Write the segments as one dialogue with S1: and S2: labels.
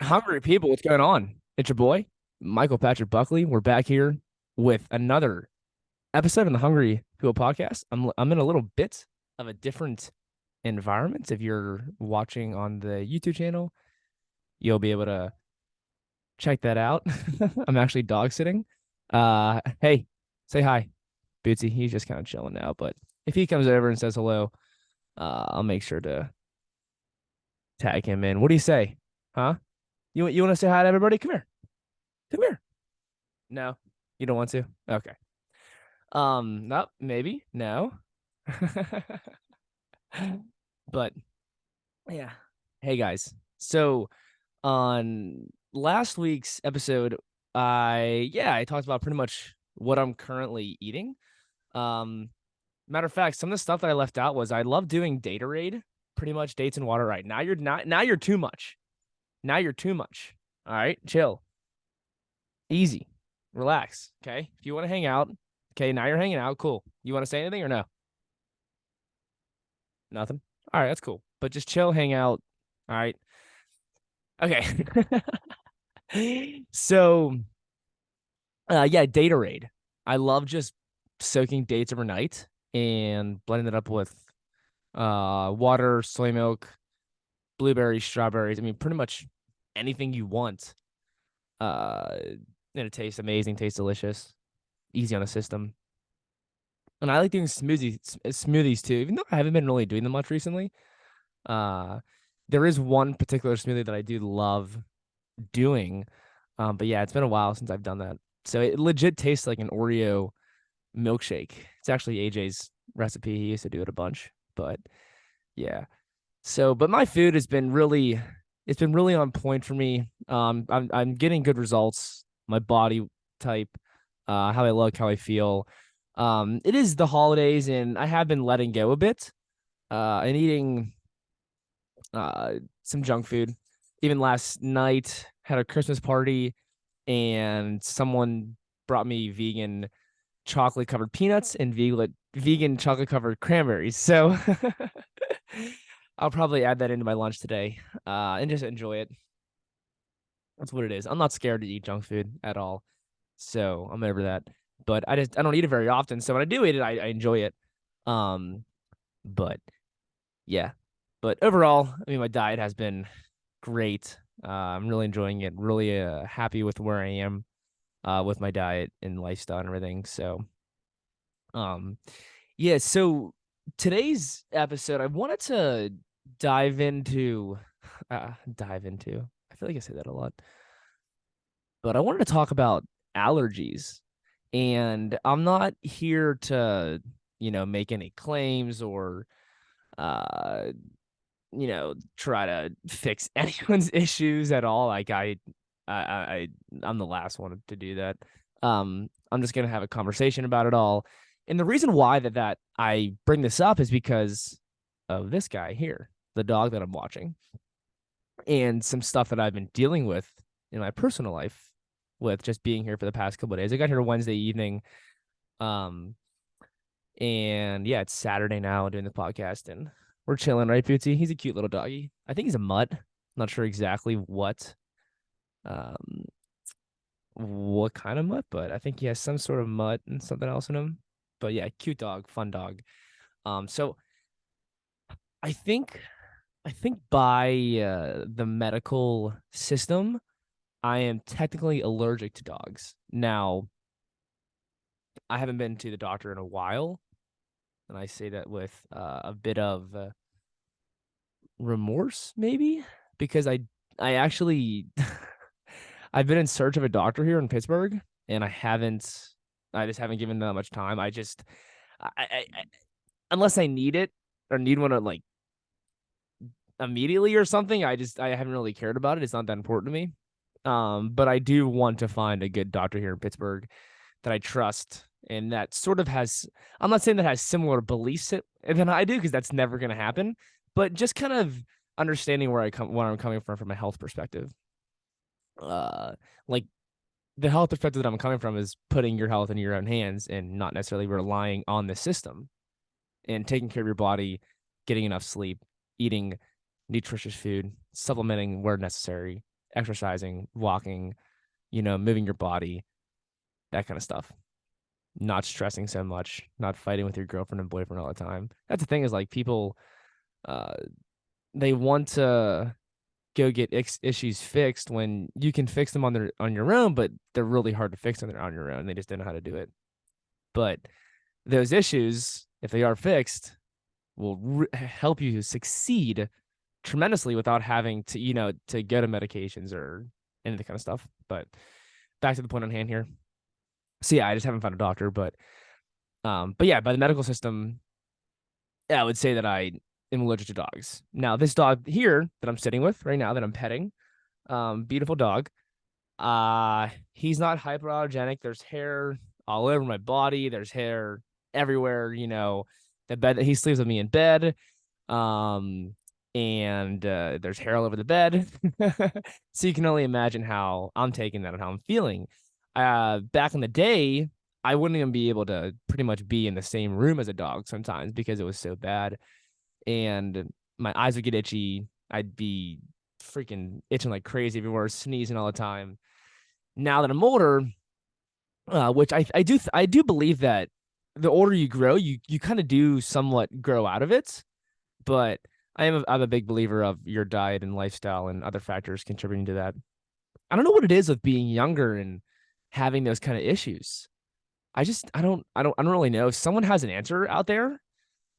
S1: Hungry people, what's going on? It's your boy, Michael Patrick Buckley. We're back here with another episode of the Hungry People podcast. I'm in a little bit of a different environment. If you're watching on the YouTube channel, you'll be able to check that out. I'm actually dog sitting. Hey, say hi, Bootsy. He's just kind of chilling now, but if he comes over and says hello, I'll make sure to tag him in. What do you say? Huh? You want to say hi to everybody? Come here. Come here. No, you don't want to? Okay. No, maybe. No. But yeah. Hey guys. So on last week's episode, I talked about pretty much what I'm currently eating. Um Matter of fact, some of the stuff that I left out was I love doing Datorade, pretty much dates and water. Right. Now you're too much. Now you're too much. All right, chill. Easy. Relax. Okay. If you want to hang out, okay, now you're hanging out. Cool. You want to say anything or no? Nothing. All right, that's cool. But just chill, hang out. All right. Okay. So, yeah, Datorade. I love just soaking dates overnight and blending it up with water, soy milk, blueberries, strawberries. I mean, pretty much anything you want. And it tastes amazing, tastes delicious, easy on the system. And I like doing smoothies too, even though I haven't been really doing them much recently. Uh, there is one particular smoothie that I do love doing. But yeah, it's been a while since I've done that. So it legit tastes like an Oreo milkshake. It's actually AJ's recipe. He used to do it a bunch. But yeah. So, but my food it's been really on point for me. I'm getting good results. My body type, how I look, how I feel. It is the holidays, and I have been letting go a bit, and eating some junk food. Even last night, had a Christmas party, and someone brought me vegan chocolate covered peanuts and vegan chocolate covered cranberries. So I'll probably add that into my lunch today, and just enjoy it. That's what it is. I'm not scared to eat junk food at all, so I'm over that. But I don't eat it very often. So when I do eat it, I enjoy it. Um, but yeah. But overall, I mean, my diet has been great. I'm really enjoying it. Really happy with where I am with my diet and lifestyle and everything. So, um, yeah. So today's episode, I wanted to dive into, dive into. I feel like I say that a lot, but I wanted to talk about allergies. And I'm not here to, make any claims or uh try to fix anyone's issues at all. Like I'm the last one to do that. I'm just gonna have a conversation about it all. And the reason why that I bring this up is because of this guy here, the dog that I'm watching, and some stuff that I've been dealing with in my personal life with just being here for the past couple of days. I got here Wednesday evening. Um, and yeah, it's Saturday now doing the podcast, and we're chilling, right, Bootsy? He's a cute little doggy. I think he's a mutt. Not sure exactly um, what kind of mutt, but I think he has some sort of mutt and something else in him. But yeah, cute dog, fun dog. So I think I think by the medical system, I am technically allergic to dogs. Now, I haven't been to the doctor in a while, and I say that with a bit of remorse, maybe, because I actually I've been in search of a doctor here in Pittsburgh, and I just haven't given that much time. I unless I need it or need one like immediately or something, I haven't really cared about it. It's not that important to me. But I do want to find a good doctor here in Pittsburgh that I trust and that sort of has. I'm not saying that has similar beliefs than I do, because that's never going to happen. But just kind of understanding where I'm coming from a health perspective. Uh, like the health perspective that I'm coming from is putting your health in your own hands and not necessarily relying on the system, and taking care of your body, getting enough sleep, eating nutritious food, supplementing where necessary. exercising, walking, moving your body, that kind of stuff. Not stressing so much, not fighting with your girlfriend and boyfriend all the time. That's the thing is like people, uh, they want to go get issues fixed when you can fix them on your own, but they're really hard to fix on your own. They just don't know how to do it. But those issues, if they are fixed, will help you succeed tremendously without having to, to go to medications or any of the kind of stuff. But back to the point on hand here. So yeah, I just haven't found a doctor, but yeah, by the medical system, yeah, I would say that I am allergic to dogs. Now, this dog here that I'm sitting with right now, that I'm petting, beautiful dog. He's not hyperallergenic. There's hair all over my body. There's hair everywhere. The bed that he sleeps with me in bed. Um, and there's hair all over the bed. So you can only imagine how I'm taking that and how I'm feeling. Back in the day, I wouldn't even be able to pretty much be in the same room as a dog sometimes because it was so bad. And my eyes would get itchy. I'd be freaking itching like crazy everywhere, sneezing all the time. Now that I'm older, which I do believe that the older you grow, you kind of do somewhat grow out of it. But I'm a big believer of your diet and lifestyle and other factors contributing to that. I don't know what it is with being younger and having those kind of issues. I don't really know. If someone has an answer out there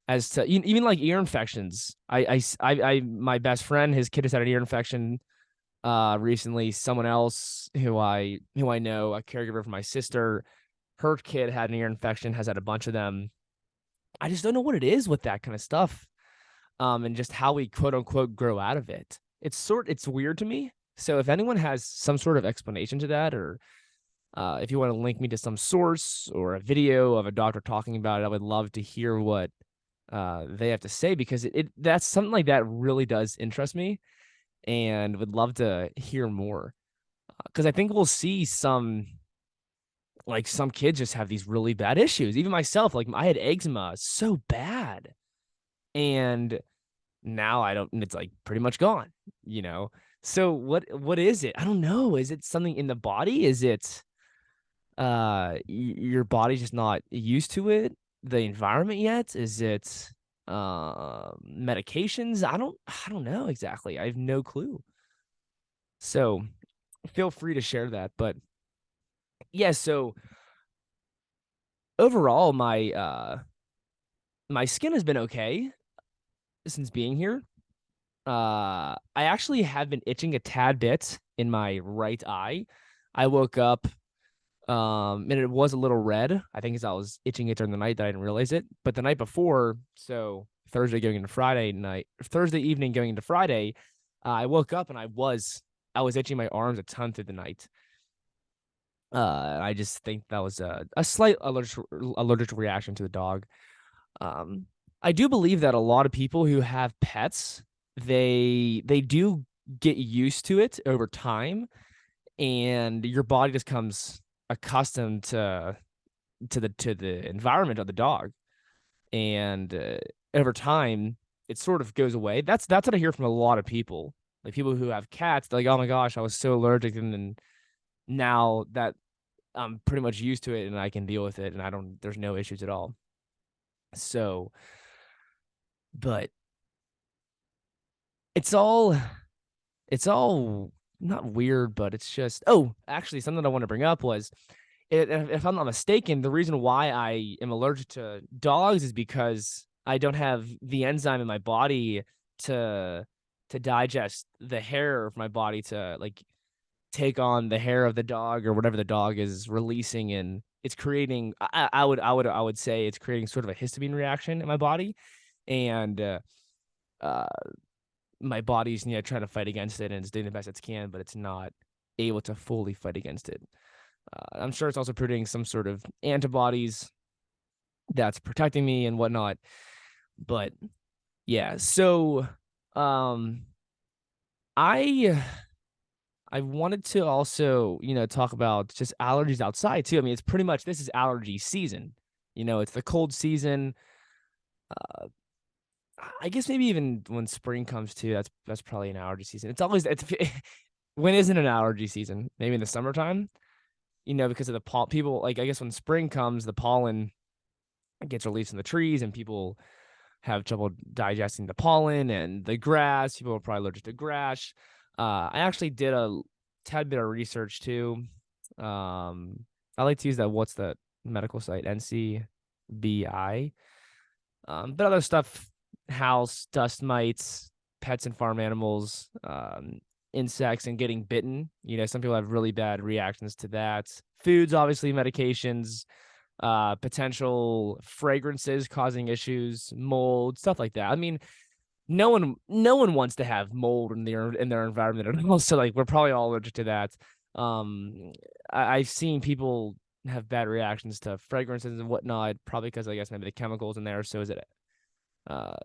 S1: as to even like ear infections. My best friend, his kid has had an ear infection recently. Someone else who I know, a caregiver for my sister, her kid had an ear infection, has had a bunch of them. I just don't know what it is with that kind of stuff. And just how we quote unquote grow out of it. It's weird to me. So if anyone has some sort of explanation to that, or if you want to link me to some source or a video of a doctor talking about it, I would love to hear what they have to say, because that's something like that really does interest me, and would love to hear more. Because I think we'll see some kids just have these really bad issues. Even myself, like I had eczema so bad, and now I don't. It's like pretty much gone. You know. So what is it? I don't know. Is it something in the body? Is it your body's just not used to it, the environment yet? Is it medications? I don't know exactly. I have no clue. So feel free to share that. But yeah, so overall my skin has been okay since being here. I actually have been itching a tad bit in my right eye. I woke up and it was a little red. I think as I was itching it during the night that I didn't realize it. But the night before, so Thursday evening going into Friday, I woke up and I was itching my arms a ton through the night. I just think that was a slight allergic reaction to the dog. Um, I do believe that a lot of people who have pets, they do get used to it over time, and your body just comes accustomed to the environment of the dog, and over time it sort of goes away. That's what I hear from a lot of people, like people who have cats. They're like, oh my gosh, I was so allergic, and then now that I'm pretty much used to it and I can deal with it, and there's no issues at all. So, but it's all it's all not weird, but it's just, oh, actually something I want to bring up was, if I'm not mistaken, the reason why I am allergic to dogs is because I don't have the enzyme in my body to digest the hair of my body, to like take on the hair of the dog or whatever the dog is releasing, and it's creating, I would say it's creating sort of a histamine reaction in my body, and uh my body's trying to fight against it, and it's doing the best it can, but it's not able to fully fight against it. I'm sure it's also producing some sort of antibodies that's protecting me and whatnot. But yeah, so um, I I wanted to also talk about just allergies outside too. I mean, it's pretty much, this is allergy season. It's the cold season. Uh, I guess maybe even when spring comes too, that's probably an allergy season. It's when isn't an allergy season? Maybe in the summertime, because of the people, like, I guess when spring comes, the pollen gets released in the trees and people have trouble digesting the pollen and the grass. People are probably allergic to grass. I actually did a tad bit of research too. I like to use that. What's that medical site? NCBI. But other stuff, house, dust mites, pets and farm animals, insects, and getting bitten. Some people have really bad reactions to that. Foods, obviously, medications, potential fragrances causing issues, mold, stuff like that. I mean, no one wants to have mold in their environment at all. So like we're probably all allergic to that. I've seen people have bad reactions to fragrances and whatnot, probably because I guess maybe the chemicals in there. So uh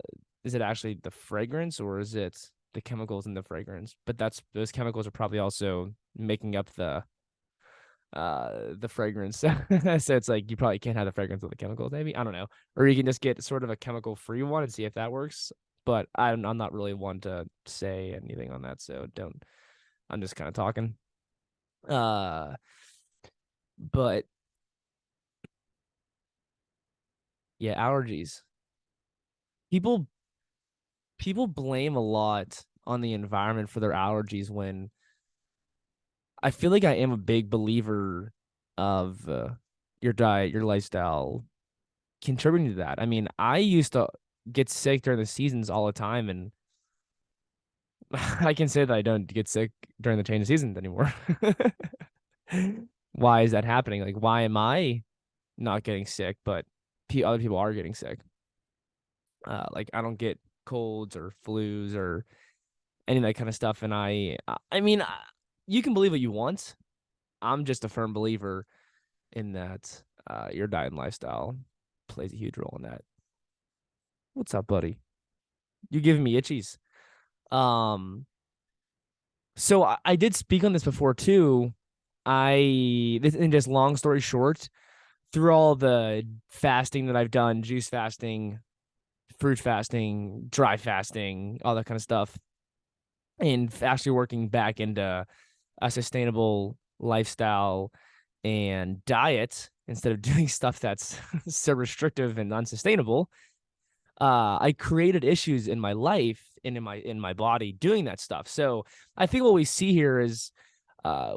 S1: is it actually the fragrance or is it the chemicals in the fragrance? But those chemicals are probably also making up the fragrance. So it's like you probably can't have the fragrance with the chemicals, maybe. I don't know. Or you can just get sort of a chemical free one and see if that works. But I'm not really one to say anything on that, so don't. I'm just kind of talking. But yeah, allergies. People people blame a lot on the environment for their allergies when I feel like I am a big believer of your diet, your lifestyle contributing to that. I mean, I used to get sick during the seasons all the time, and I can say that I don't get sick during the change of seasons anymore. Why is that happening? Like, why am I not getting sick, but other people are getting sick? Like, I don't get colds or flus or any of that kind of stuff. And I mean, you can believe what you want. I'm just a firm believer in that your diet and lifestyle plays a huge role in that. What's up, buddy? You giving me itchies. Um, so I did speak on this before too. And just long story short, through all the fasting that I've done, juice fasting, fruit fasting, dry fasting, all that kind of stuff, and actually working back into a sustainable lifestyle and diet instead of doing stuff that's so restrictive and unsustainable, I created issues in my life and in my body doing that stuff. So I think what we see here is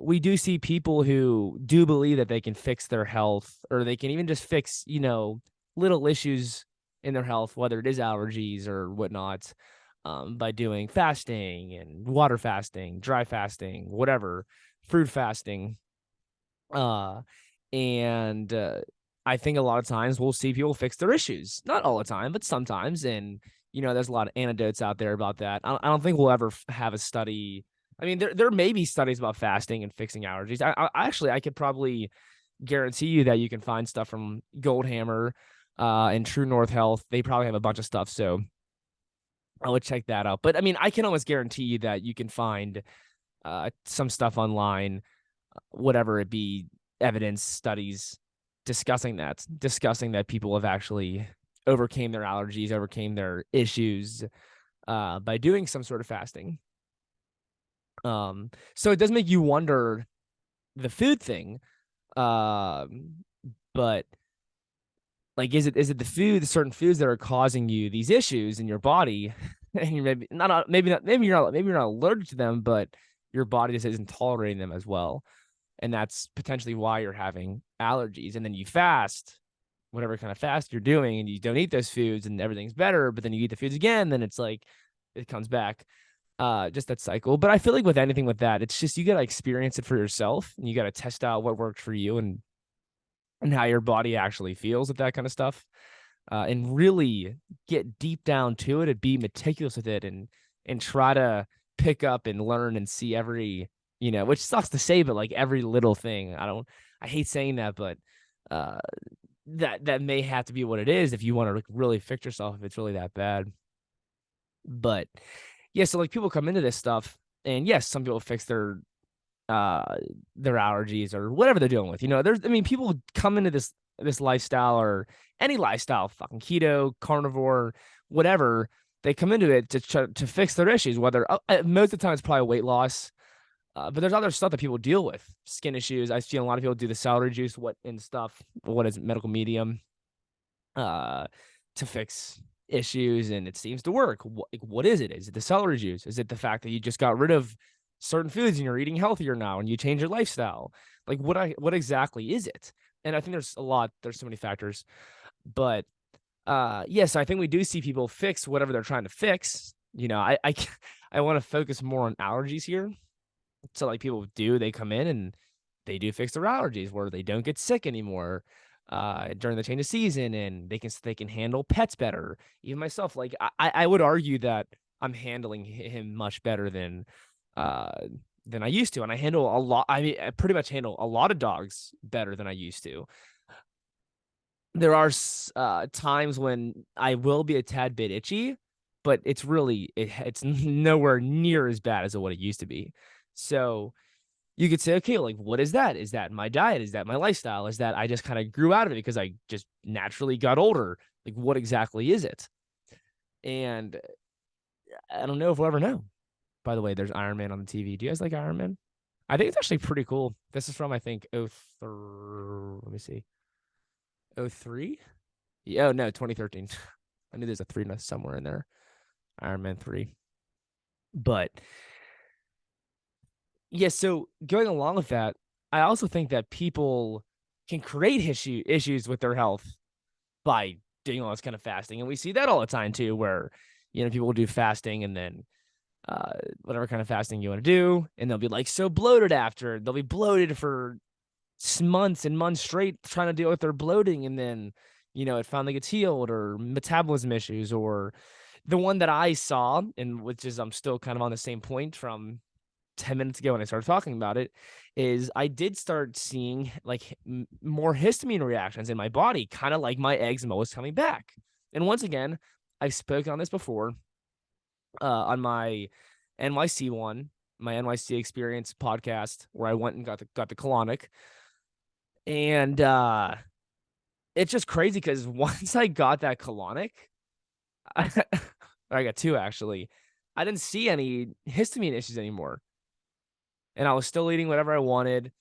S1: we do see people who do believe that they can fix their health, or they can even just fix, little issues in their health, whether it is allergies or whatnot, by doing fasting and water fasting, dry fasting, whatever, fruit fasting. Uh, and I think a lot of times we'll see people fix their issues. Not all the time, but sometimes. And, there's a lot of anecdotes out there about that. I don't think we'll ever have a study. I mean, there may be studies about fasting and fixing allergies. I could probably guarantee you that you can find stuff from Goldhammer and True North Health. They probably have a bunch of stuff. So I would check that out. But I mean, I can almost guarantee you that you can find some stuff online, whatever it be, evidence, studies discussing that people have actually overcame their allergies, overcame their issues by doing some sort of fasting. So it does make you wonder the food thing. But like, is it the certain foods that are causing you these issues in your body? And you're maybe you're not allergic to them, but your body just isn't tolerating them as well. And that's potentially why you're having allergies. And then you fast, whatever kind of fast you're doing, and you don't eat those foods and everything's better, but then you eat the foods again, then it's like it comes back. Just that cycle. But I feel like with anything with that, it's just you gotta experience it for yourself, and you gotta test out what worked for you and how your body actually feels with that kind of stuff. And really get deep down to it and be meticulous with it, and try to pick up and learn and see every, which sucks to say, but like every little thing. I hate saying that, but that may have to be what it is if you want to really fix yourself, if it's really that bad. But yeah, so like people come into this stuff, and yes, some people fix their allergies or whatever they're dealing with. People come into this lifestyle, or any lifestyle, fucking keto, carnivore, whatever. They come into it to fix their issues, whether most of the time it's probably weight loss. But there's other stuff that people deal with, skin issues. I've seen a lot of people do the celery juice, and stuff. What is it, medical medium, uh, to fix issues, and it seems to work. What is it? Is it the celery juice? Is it the fact that you just got rid of certain foods and you're eating healthier now and you change your lifestyle? Like what exactly is it? And I think there's so many factors. But yes, I think we do see people fix whatever they're trying to fix. I want to focus more on allergies here. So like people they come in and they do fix their allergies where they don't get sick anymore during the change of season, and they can handle pets better. Even myself, like I would argue that I'm handling him much better uh than I used to, and I handle a lot. I mean, I pretty much handle a lot of dogs better than I used to. There are times when I will be a tad bit itchy, but it's nowhere near as bad as what it used to be. So you could say, okay, like what is that? Is that my diet? Is that my lifestyle? Is that I just kind of grew out of it because I just naturally got older? Like what exactly is it? And I don't know if we'll ever know. By the way, there's Iron Man on the TV. Do you guys like Iron Man? I think it's actually pretty cool. This is from, I think, let me see, 03? Yeah, oh, no, 2013. I knew there's a 3 somewhere in there. Iron Man 3. But yeah, so going along with that, I also think that people can create issues with their health by doing all this kind of fasting. And we see that all the time too, where, people will do fasting and then whatever kind of fasting you want to do, and they'll be like so bloated after. They'll be bloated for months and months straight trying to deal with their bloating, and then, it finally gets healed, or metabolism issues, or the one that I saw, and which is I'm still kind of on the same point from 10 minutes ago when I started talking about it, is I did start seeing like more histamine reactions in my body, kind of like my eczema was coming back. And once again, I've spoken on this before on my my NYC experience podcast, where I went and got the colonic. And it's just crazy because once I got that colonic, I got two actually, I didn't see any histamine issues anymore. And I was still eating whatever I wanted.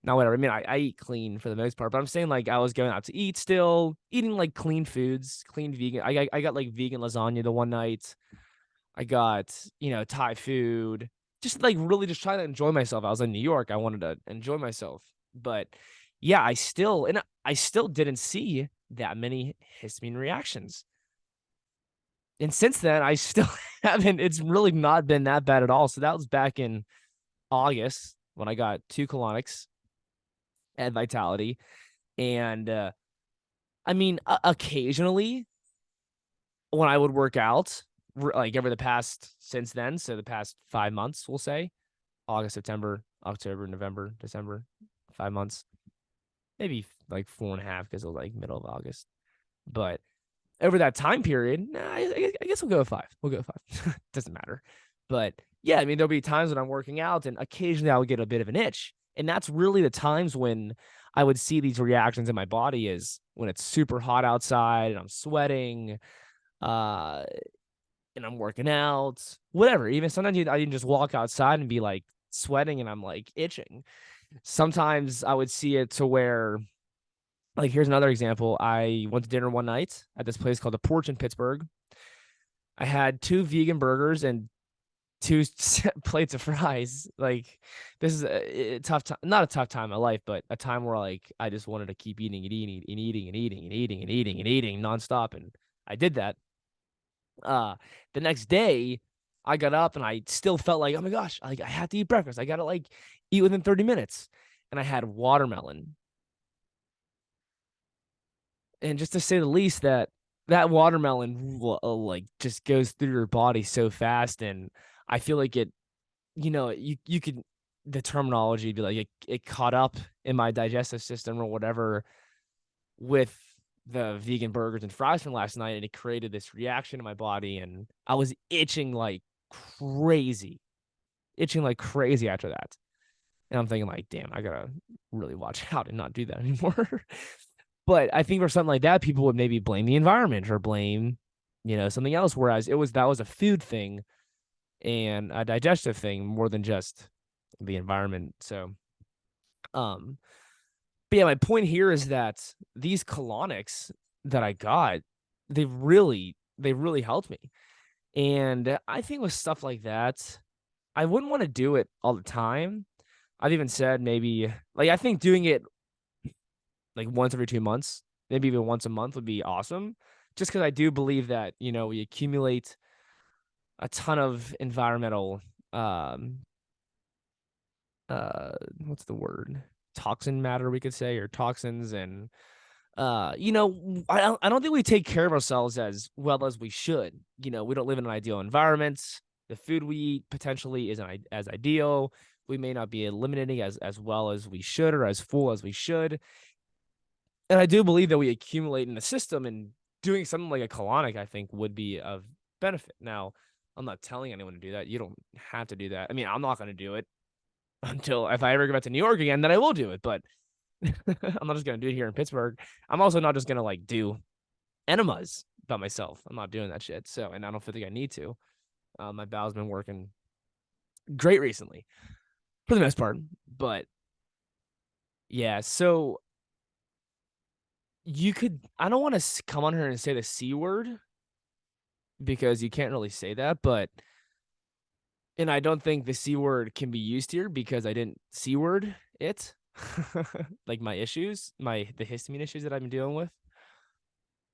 S1: Not whatever. I mean, I eat clean for the most part, but I'm saying like I was going out to eat still, eating like clean foods, clean vegan. I got like vegan lasagna the one night. I got, Thai food, just like really just trying to enjoy myself. I was in New York. I wanted to enjoy myself. But yeah, I still didn't see that many histamine reactions. And since then, I still haven't. It's really not been that bad at all. So that was back in August when I got 2 colonics at Vitality. And I mean, occasionally when I would work out, like over the past since then, so the past 5 months, we'll say August, September, October, November, December, 5 months, maybe like 4.5 because it was like middle of August. But over that time period, I guess we'll go with 5. We'll go with 5. Doesn't matter. But yeah, I mean, there'll be times when I'm working out and occasionally I would get a bit of an itch. And that's really the times when I would see these reactions in my body, is when it's super hot outside and I'm sweating, and I'm working out, whatever. Even sometimes I can just walk outside and be like sweating and I'm like itching. Sometimes I would see it to where, like, here's another example. I went to dinner one night at this place called The Porch in Pittsburgh. I had 2 vegan burgers and 2 plates of fries. Like, this is a tough time, not a tough time in my life, but a time where like I just wanted to keep eating and eating and eating and eating and eating and eating and eating nonstop. And I did that. The next day I got up and I still felt like, oh my gosh, like I have to eat breakfast. I gotta like eat within 30 minutes. And I had watermelon. And just to say the least, that watermelon like just goes through your body so fast. And I feel like it, you could, the terminology would be like it caught up in my digestive system or whatever with the vegan burgers and fries from last night, and it created this reaction in my body, and I was itching like crazy after that. And I'm thinking like, damn, I gotta really watch out and not do that anymore. But I think for something like that, people would maybe blame the environment or blame, something else. Whereas that was a food thing and a digestive thing more than just the environment. So, um, but yeah, my point here is that these colonics that I got, they really helped me. And I think with stuff like that, I wouldn't want to do it all the time. I've even said maybe like I think doing it like once every 2 months, maybe even once a month would be awesome. Just because I do believe that, we accumulate a ton of environmental um what's the word? Toxin matter, we could say, or toxins. And I don't think we take care of ourselves as well as we should. We don't live in an ideal environment. The food we eat potentially isn't as ideal. We may not be eliminating as well as we should, or as full as we should. And I do believe that we accumulate in the system, and doing something like a colonic, I think, would be of benefit. Now, I'm not telling anyone to do that. You don't have to do that. I mean, I'm not going to do it until if I ever go back to New York again, then I will do it. But I'm not just going to do it here in Pittsburgh. I'm also not just going to like do enemas by myself. I'm not doing that shit. So, and I don't think I need to. My bowel's been working great recently for the most part. But yeah, so I don't want to come on here and say the C word because you can't really say that, and I don't think the C word can be used here because I didn't C word it. Like my issues, the histamine issues that I've been dealing with.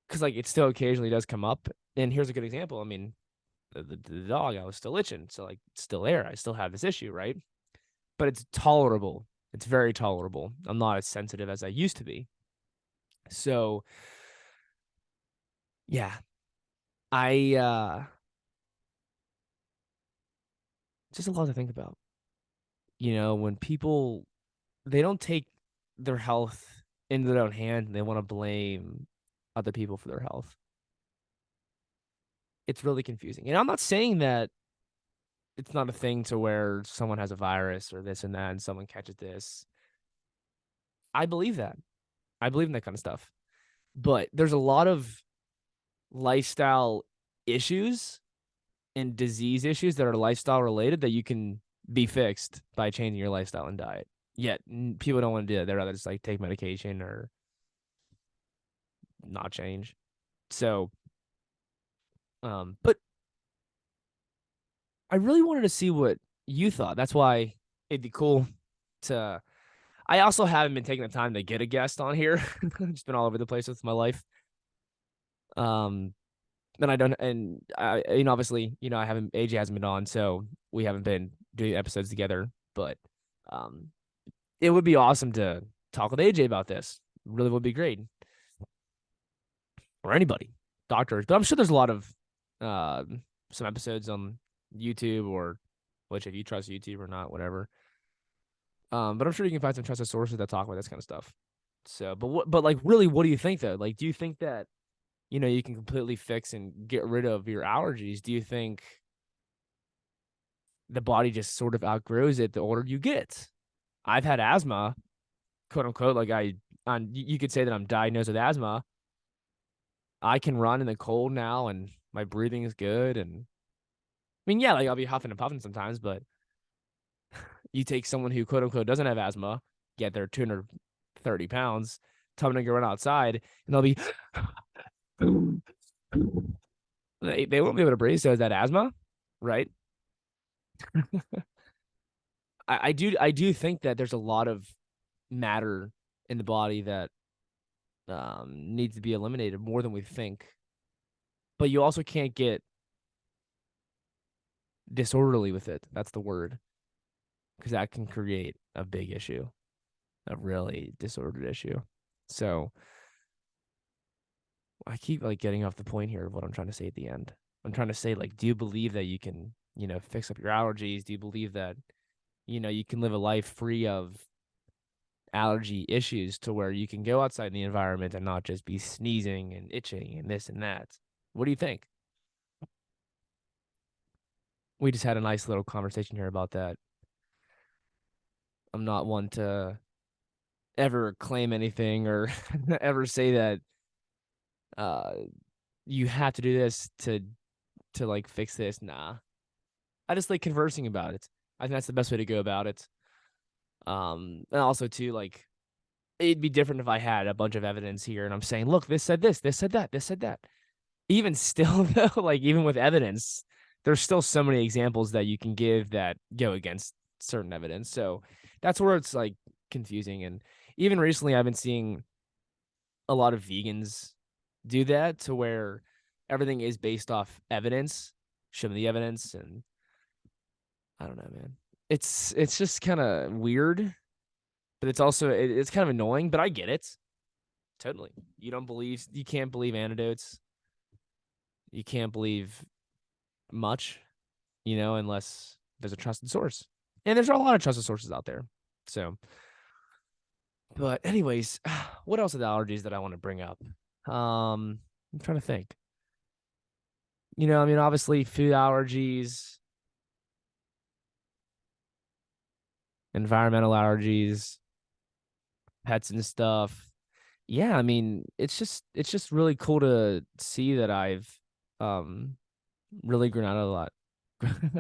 S1: Because like it still occasionally does come up. And here's a good example. I mean, the dog, I was still itching. So like it's still there. I still have this issue, right? But it's tolerable. It's very tolerable. I'm not as sensitive as I used to be. So yeah, I just a lot to think about. When people they don't take their health into their own hand and they want to blame other people for their health. It's really confusing. And I'm not saying that it's not a thing to where someone has a virus or this and that and someone catches this. I believe that. I believe in that kind of stuff. But there's a lot of lifestyle issues and disease issues that are lifestyle related that you can be fixed by changing your lifestyle and diet. Yet people don't want to do that. They'd rather just like take medication or not change. So, but I really wanted to see what you thought. That's why it'd be cool to. I also haven't been taking the time to get a guest on here. Just been all over the place with my life. Um, and I don't, and obviously, I haven't, AJ hasn't been on, so we haven't been doing episodes together. But, um, it would be awesome to talk with AJ about this. Really would be great, or anybody, doctors. But I'm sure there's a lot of, some episodes on YouTube, or which if you trust YouTube or not, whatever. But I'm sure you can find some trusted sources that talk about this kind of stuff. So, but like, really, what do you think though? Like, do you think that you can completely fix and get rid of your allergies? Do you think the body just sort of outgrows it the older you get? I've had asthma, quote unquote. Like you could say that I'm diagnosed with asthma. I can run in the cold now, and my breathing is good. And I mean, yeah, like I'll be huffing and puffing sometimes, but you take someone who quote unquote doesn't have asthma, yet they're 230 pounds, tell them to go run outside, and they'll be they won't be able to breathe. So is that asthma, right? I do think that there's a lot of matter in the body that needs to be eliminated more than we think. But you also can't get disorderly with it. That's the word, because that can create a big issue, a really disordered issue. So I keep like getting off the point here of what I'm trying to say at the end. I'm trying to say, like, do you believe that you can, fix up your allergies? Do you believe that, you can live a life free of allergy issues to where you can go outside in the environment and not just be sneezing and itching and this and that? What do you think? We just had a nice little conversation here about that. I'm not one to ever claim anything or ever say that uh you have to do this to like fix this. Nah. I just like conversing about it. I think that's the best way to go about it. And also too, like it'd be different if I had a bunch of evidence here and I'm saying, look, this said this said that, this said that. Even still though, like even with evidence, there's still so many examples that you can give that go against certain evidence. So that's where it's like confusing. And even recently I've been seeing a lot of vegans do that to where everything is based off evidence. Show me the evidence, and I don't know, man. It's just kind of weird, but it's also it's kind of annoying. But I get it totally. You can't believe antidotes. You can't believe much, unless there's a trusted source. And there's a lot of trusted sources out there. So, but anyways, what else are the allergies that I want to bring up? I'm trying to think. I mean, obviously food allergies, environmental allergies, pets and stuff. Yeah, I mean, it's just really cool to see that I've um really grown out of a lot.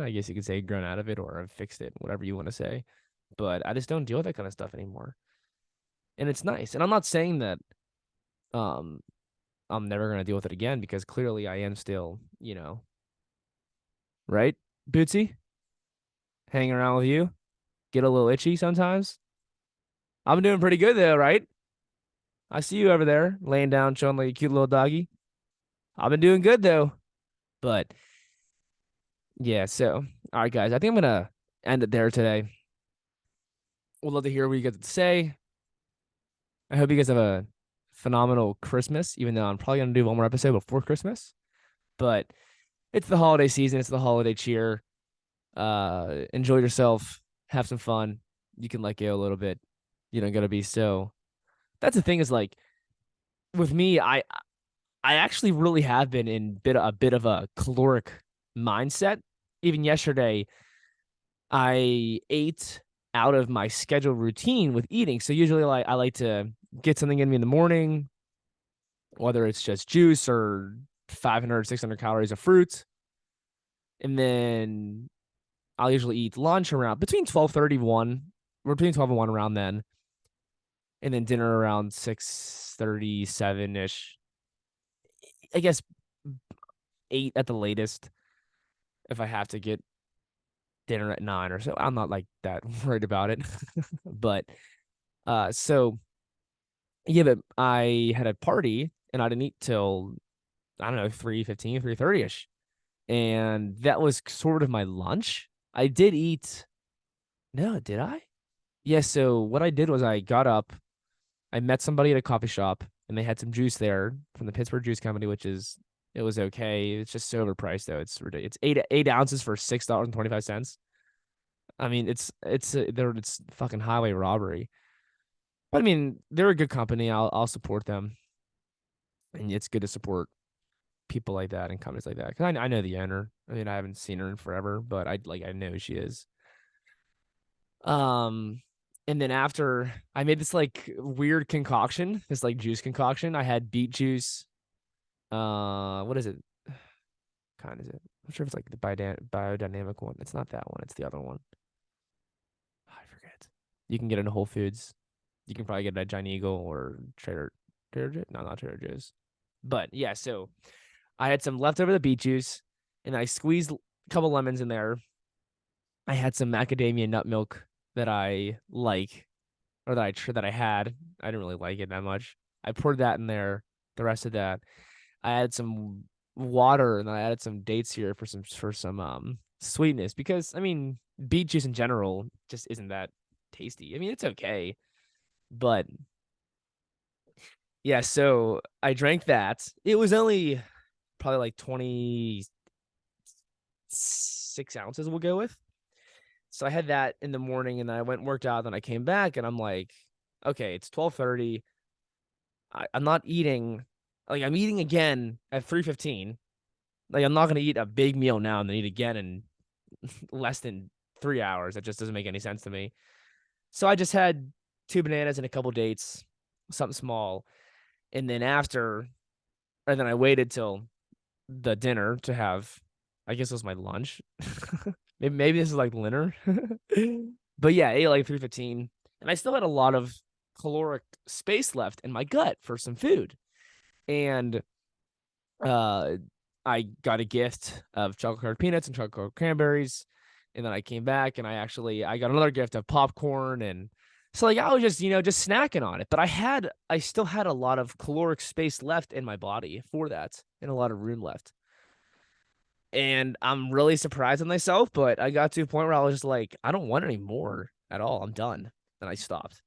S1: I guess you could say grown out of it or I've fixed it, whatever you want to say. But I just don't deal with that kind of stuff anymore. And it's nice. And I'm not saying that um I'm never gonna deal with it again because clearly I am still, right? Bootsy, hanging around with you, get a little itchy sometimes. I'm doing pretty good though, right? I see you over there laying down, showing like a cute little doggy. I've been doing good though. But yeah, so all right, guys, I think I'm gonna end it there today. We'd love to hear what you guys have to say. I hope you guys have a phenomenal Christmas, even though I'm probably gonna do one more episode before Christmas. But it's the holiday season, it's the holiday cheer. Enjoy yourself, have some fun. You can let go a little bit. You don't gotta be so. That's the thing is like with me, I actually really have been in a bit of a caloric mindset. Even yesterday, I ate out of my scheduled routine with eating. So usually like I like to get something in me in the morning, whether it's just juice or 500, 600 calories of fruit. And then I'll usually eat lunch around between 12:31 or between 12 and 1 around then. And then dinner around 6:37-ish. I guess 8 at the latest if I have to get dinner at 9 or so. I'm not like that worried about it. But so yeah, but I had a party and I didn't eat till I don't know, 3:15, 3:30-ish. And that was sort of my lunch. I did eat. No, did I? Yeah, so what I did was I got up, I met somebody at a coffee shop and they had some juice there from the Pittsburgh Juice Company, it was okay. It's just so overpriced though. It's ridiculous. It's eight ounces for $6.25. I mean, it's fucking highway robbery. But I mean, they're a good company. I'll support them, and it's good to support people like that and companies like that. Because I know the owner. I mean, I haven't seen her in forever, but I know who she is. Um, and then after I made this like weird concoction, this like juice concoction. I had beet juice. What is it? Kind is it? I'm sure if it's like the biodynamic one. It's not that one. It's the other one. I forget. You can get it in Whole Foods. You can probably get it at Giant Eagle or Trader Joe's. No, not Trader Joe's. But yeah, so I had some leftover the beet juice, and I squeezed a couple lemons in there. I had some macadamia nut milk that I like, or that I had. I didn't really like it that much. I poured that in there. The rest of that, I added some water, and then I added some dates here for some sweetness because I mean beet juice in general just isn't that tasty. I mean it's okay, but yeah. So I drank that. It was only probably like 26 ounces. We'll go with. So I had that in the morning, and then I went and worked out. Then I came back, and I'm like, okay, it's 12:30. I'm not eating. Like I'm eating again at 3:15. Like I'm not gonna eat a big meal now and then eat again in less than 3 hours. That just doesn't make any sense to me. So I just had two bananas and a couple dates, something small, and then and then I waited till the dinner to have. I guess it was my lunch. Maybe this is like dinner. But yeah, I ate like 3:15. and I still had a lot of caloric space left in my gut for some food. And uh, I got a gift of chocolate covered peanuts and chocolate covered cranberries, and then I came back and I got another gift of popcorn. And so like I was just just snacking on it, but I still had a lot of caloric space left in my body for that, and a lot of room left. And I'm really surprised with myself, but I got to a point where I was just like, I don't want any more at all. I'm done. And I stopped.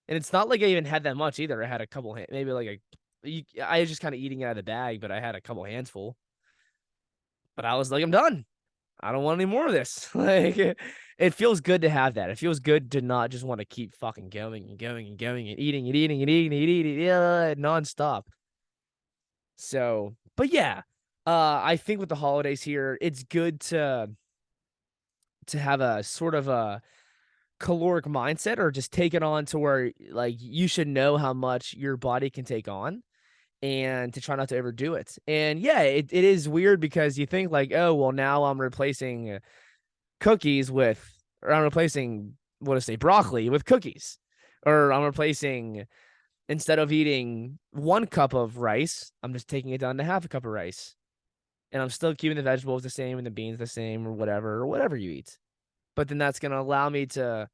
S1: And it's not like I even had that much either. I had a couple, maybe like I was just kind of eating out of the bag, but I had a couple handsful. But I was like, I'm done. I don't want any more of this. Like, it feels good to have that. It feels good to not just want to keep fucking going and going and going and eating and eating and eating and eating, nonstop. So, but yeah, I think with the holidays here, it's good to have a sort of a caloric mindset, or just take it on to where like you should know how much your body can take on, and to try not to overdo it. And yeah, it is weird because you think like, oh, well, now I'm replacing cookies with, or I'm replacing, what to say, broccoli with cookies, or I'm replacing, instead of eating 1 cup of rice, I'm just taking it down to half a cup of rice. And I'm still keeping the vegetables the same and the beans the same, or whatever you eat. But then that's going to allow me to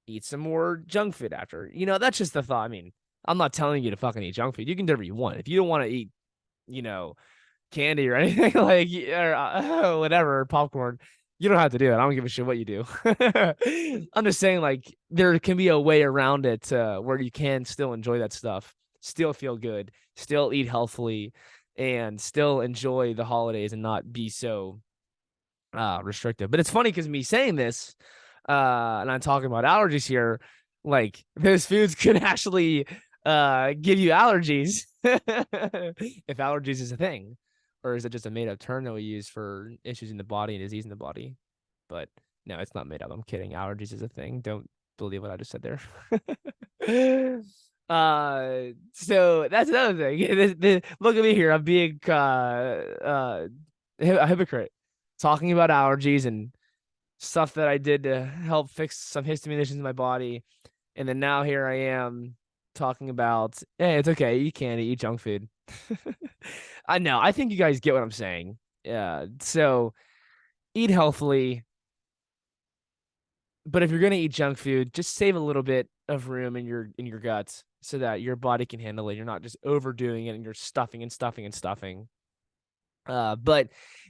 S1: eat some more junk food after. That's just the thought. I mean, I'm not telling you to fucking eat junk food. You can do whatever you want. If you don't want to eat, you know, candy or anything like, or whatever, popcorn, you don't have to do it. I don't give a shit what you do. I'm just saying, like, there can be a way around it where you can still enjoy that stuff, still feel good, still eat healthily, and still enjoy the holidays and not be so restrictive. But it's funny because me saying this, and I'm talking about allergies here, like those foods could actually give you allergies if allergies is a thing. Or is it just a made up term that we use for issues in the body and disease in the body? But no, it's not made up. I'm kidding. Allergies is a thing. Don't believe what I just said there. So that's another thing. Look at me here. I'm being a hypocrite, talking about allergies and stuff that I did to help fix some histamine issues in my body. And then now here I am talking about, hey, it's okay. You can't eat junk food. I know. I think you guys get what I'm saying. Yeah. So eat healthily. But if you're gonna eat junk food, just save a little bit of room in your guts so that your body can handle it. You're not just overdoing it and you're stuffing and stuffing and stuffing. But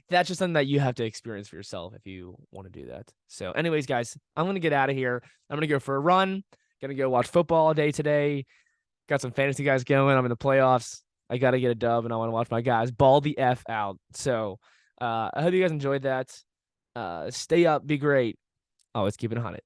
S1: that's just something that you have to experience for yourself if you want to do that. So, anyways, guys, I'm gonna get out of here. I'm gonna go for a run. Gonna go watch football all day today. Got some fantasy guys going. I'm in the playoffs. I gotta get a dub, and I want to watch my guys ball the F out. So, I hope you guys enjoyed that. Stay up, be great. Always keep it 100.